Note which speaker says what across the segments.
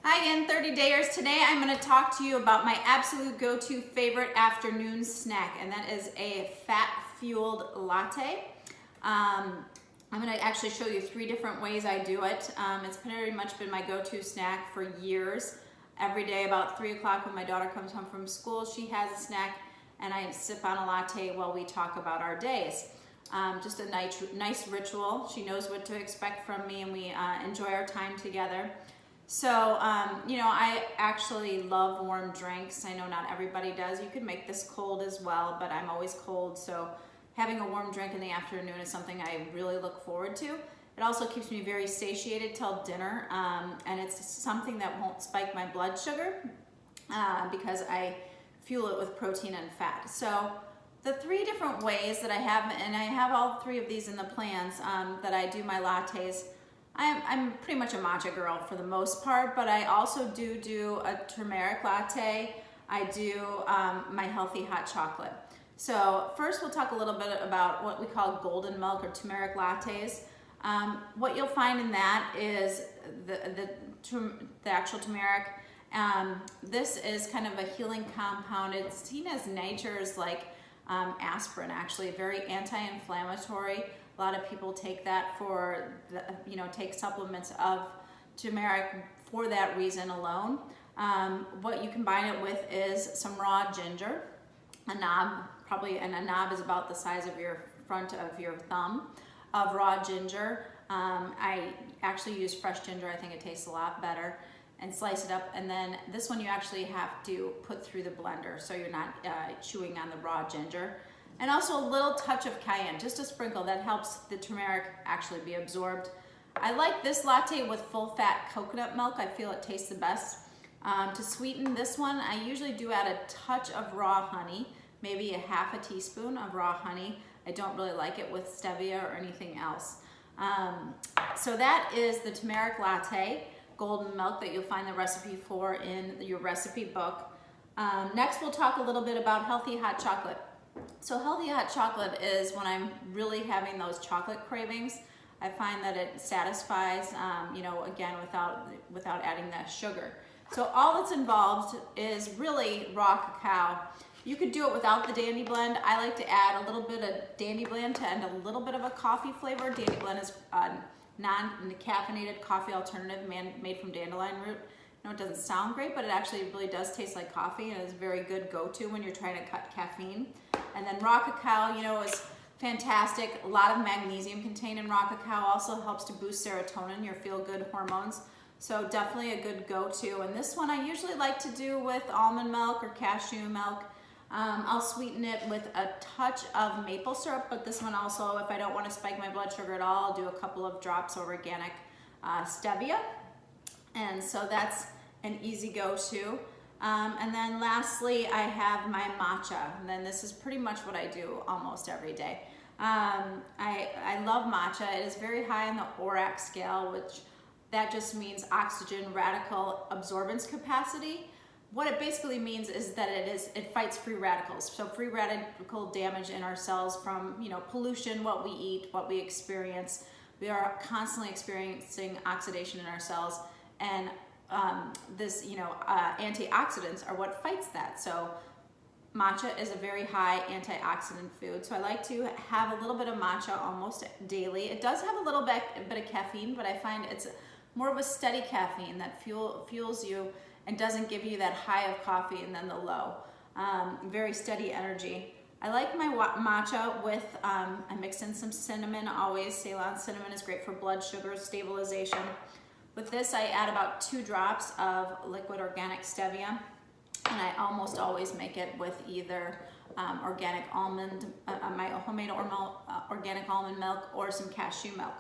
Speaker 1: Hi again, 30 Dayers. Today I'm going to talk to you about my absolute go-to favorite afternoon snack, and that is a fat-fueled latte. I'm going to actually show you 3 different ways I do it. It's pretty much been my go-to snack for years. Every day about 3 o'clock when my daughter comes home from school, she has a snack, and I sip on a latte while we talk about our days. Just a nice ritual. She knows what to expect from me, and we enjoy our time together. So, I actually love warm drinks. I know not everybody does. You could make this cold as well, but I'm always cold, so having a warm drink in the afternoon is something I really look forward to. It also keeps me very satiated till dinner, and it's something that won't spike my blood sugar because I fuel it with protein and fat. So the 3 different ways that I have, and I have all 3 of these in the plans that I do my lattes. I'm pretty much a matcha girl for the most part, but I also do a turmeric latte. I do my healthy hot chocolate. So first we'll talk a little bit about what we call golden milk or turmeric lattes. What you'll find in that is the actual turmeric. This is kind of a healing compound. It's seen as nature's aspirin, actually, very anti-inflammatory. A lot of people take that for, take supplements of turmeric for that reason alone. What you combine it with is some raw ginger, a knob, and a knob is about the size of your front of your thumb of raw ginger. I actually use fresh ginger. I think it tastes a lot better. And slice it up, and then this one you actually have to put through the blender so you're not chewing on the raw ginger. And also a little touch of cayenne, just a sprinkle, that helps the turmeric actually be absorbed. I like this latte with full fat coconut milk. I feel it tastes the best. To sweeten this one, I usually do add a touch of raw honey, maybe a half a teaspoon of raw honey. I don't really like it with stevia or anything else. So that is the turmeric latte, golden milk, that you'll find the recipe for in your recipe book. Next we'll talk a little bit about healthy hot chocolate. So healthy hot chocolate is when I'm really having those chocolate cravings. I find that it satisfies, again, without adding that sugar. So all that's involved is really raw cacao. You could do it without the Dandy Blend. I like to add a little bit of Dandy Blend to add a little bit of a coffee flavor. Dandy Blend is non-caffeinated coffee alternative made from dandelion root. I know it doesn't sound great, but it actually really does taste like coffee, and is a very good go-to when you're trying to cut caffeine. And then raw cacao, is fantastic. A lot of magnesium contained in raw cacao, also helps to boost serotonin, your feel-good hormones. So definitely a good go-to. And this one I usually like to do with almond milk or cashew milk. I'll sweeten it with a touch of maple syrup, but this one also, if I don't want to spike my blood sugar at all, I'll do a couple of drops of organic stevia. And so that's an easy go-to. And then lastly, I have my matcha. And then this is pretty much what I do almost every day. I love matcha. It is very high on the ORAC scale, which that just means oxygen radical absorbance capacity. What it basically means is that it fights free radicals. So free radical damage in our cells from pollution, what we eat, what we experience. We are constantly experiencing oxidation in our cells, and antioxidants are what fights that. So matcha is a very high antioxidant food. So I like to have a little bit of matcha almost daily. It does have a little bit of caffeine, but I find it's more of a steady caffeine that fuels you and doesn't give you that high of coffee and then the low. Very steady energy. I like my matcha with, I mix in some cinnamon always. Ceylon cinnamon is great for blood sugar stabilization. With this, I add about 2 drops of liquid organic stevia, and I almost always make it with either organic almond, my homemade organic almond milk, or some cashew milk.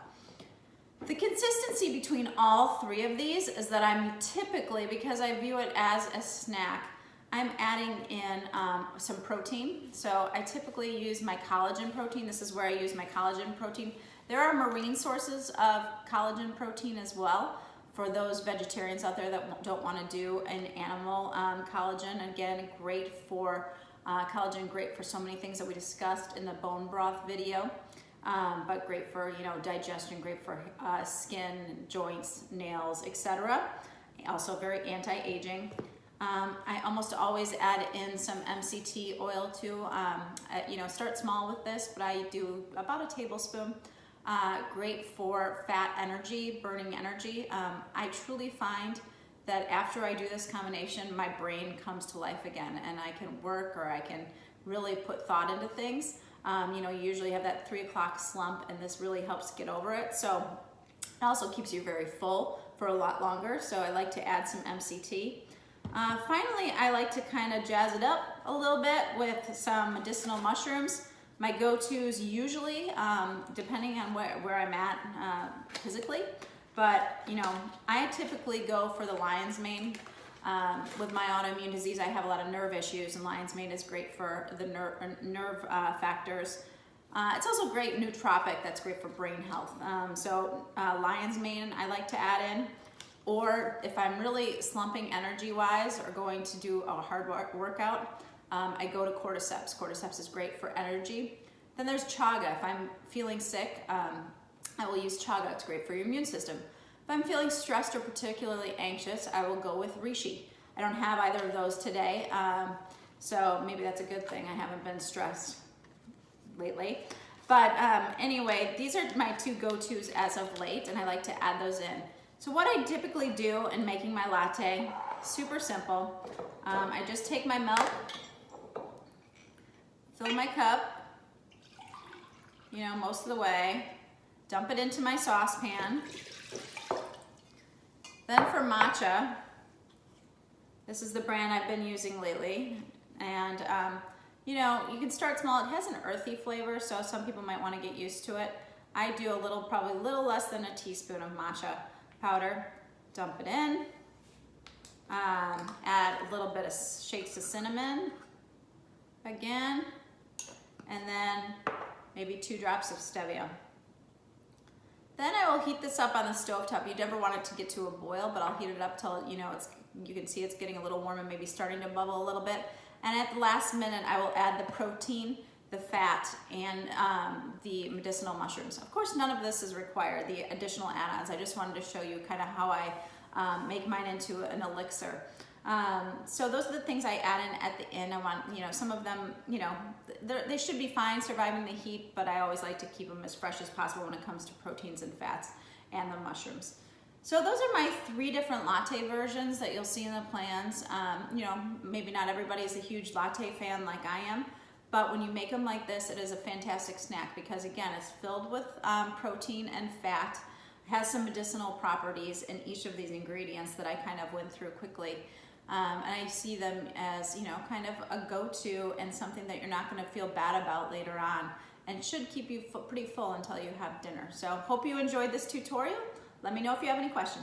Speaker 1: The consistency between all 3 of these is that I'm typically, because I view it as a snack, I'm adding in some protein. So I typically use my collagen protein. This is where I use my collagen protein. There are marine sources of collagen protein as well for those vegetarians out there that don't want to do an animal collagen. Again, great for collagen, great for so many things that we discussed in the bone broth video. but great for, digestion, great for skin, joints, nails, etc. also very anti-aging. I almost always add in some MCT oil too. You know, start small with this, but I do about a tablespoon. Great for fat energy, burning energy. I truly find that after I do this combination, my brain comes to life again and I can work, or I can really put thought into things. You know, you usually have that 3 o'clock slump, and this really helps get over it. So it also keeps you very full for a lot longer. So I like to add some MCT. Finally, I like to kind of jazz it up a little bit with some medicinal mushrooms. My go-tos usually, depending on where I'm at physically, but you know, I typically go for the lion's mane. With my autoimmune disease, I have a lot of nerve issues, and lion's mane is great for the nerve factors. It's also great nootropic, that's great for brain health. So lion's mane I like to add in. Or if I'm really slumping energy-wise or going to do a hard workout, I go to cordyceps. Cordyceps is great for energy. Then there's chaga. If I'm feeling sick, I will use chaga. It's great for your immune system. If I'm feeling stressed or particularly anxious, I will go with reishi. I don't have either of those today, so maybe that's a good thing. I haven't been stressed lately. But anyway, these are my two go-tos as of late, and I like to add those in. So what I typically do in making my latte, super simple. I just take my milk, fill my cup, you know, most of the way, dump it into my saucepan. Then for matcha, this is the brand I've been using lately. And you know, you can start small. It has an earthy flavor, so some people might want to get used to it. I do a little, probably a little less than a teaspoon of matcha powder, dump it in, add a little bit of shakes of cinnamon again, and then maybe 2 drops of stevia. Then I will heat this up on the stovetop. You never want it to get to a boil, but I'll heat it up till, you know, you can see it's getting a little warm and maybe starting to bubble a little bit. And at the last minute, I will add the protein, the fat, and the medicinal mushrooms. Of course, none of this is required, the additional add-ons. I just wanted to show you kind of how I make mine into an elixir. So those are the things I add in at the end. I want, you know, some of them, you know, they should be fine surviving the heat, but I always like to keep them as fresh as possible when it comes to proteins and fats and the mushrooms. So those are my 3 different latte versions that you'll see in the plans. You know, maybe not everybody is a huge latte fan like I am, but when you make them like this, it is a fantastic snack because, again, it's filled with protein and fat, has some medicinal properties in each of these ingredients that I kind of went through quickly. And I see them as, you know, kind of a go-to and something that you're not going to feel bad about later on, and should keep you pretty full until you have dinner. So hope you enjoyed this tutorial. Let me know if you have any questions.